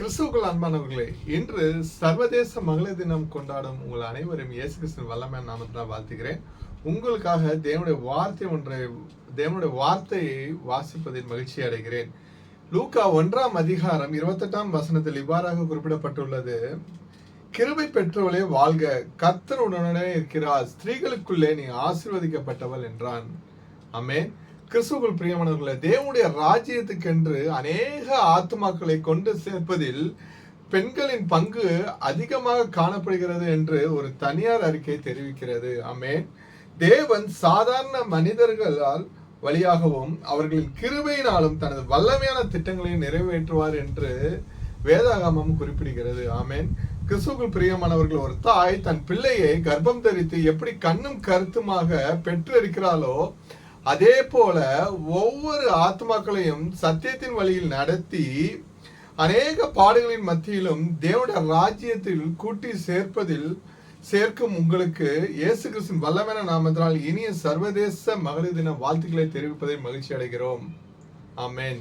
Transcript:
கிறிஸ்துவுக்குள் அன்பானவர்களே, இன்று சர்வதேச மகளிர் தினம் கொண்டாடும் உங்கள் அனைவரும் இயேசு கிறிஸ்துவின் வல்லமையான நாமத்தினால் வாழ்த்துகிறேன். உங்களுக்காக தேவனுடைய வார்த்தையை வாசிப்பதில் மகிழ்ச்சி அடைகிறேன். லூக்கா 1:28 இவ்வாறாக குறிப்பிடப்பட்டுள்ளது. கிருபை பெற்றவளே வாழ்க, கர்த்தர் உடனே இருக்கிறார், ஸ்திரீகளுக்குள்ளே நீ ஆசீர்வதிக்கப்பட்டவள் என்றான். ஆமென். கிறிஸ்துவுக்குள் பிரியமானவர்களே, தேவனுடைய ராஜ்யத்துக்கென்று அநேக ஆத்துமாக்களை கொண்டு சேர்ப்பதில் பெண்களின் பங்கு அதிகமாக காணப்படுகிறது என்று ஒரு தனியார் அறிக்கை தெரிவிக்கிறது. ஆமென். தேவன் சாதாரண மனிதர்களால் வழியாகவும் அவர்களின் கிருபையினாலும் தனது வல்லமையான திட்டங்களை நிறைவேற்றுவார் என்று வேதாகமம் குறிப்பிடுகிறது. ஆமென். கிறிஸ்துவுக்குள் பிரியமானவர்கள், ஒரு தாய் தன் பிள்ளையை கர்ப்பம் தரித்து எப்படி கண்ணும் கருத்துமாக பெற்று இருக்கிறாளோ, அதே போல ஒவ்வொரு ஆத்மாக்களையும் சத்தியத்தின் வழியில் நடத்தி அநேக பாடுகளின் மத்தியிலும் தேவனுடைய ராஜ்யத்தில் கூட்டி சேர்க்கும் உங்களுக்கு இயேசு கிறிஸ்துவின் வல்லமையான நாமத்தினால் இனிய சர்வதேச மகளிர் தின வாழ்த்துக்களை தெரிவிப்பதை மகிழ்ச்சி அடைகிறோம். ஆமென்.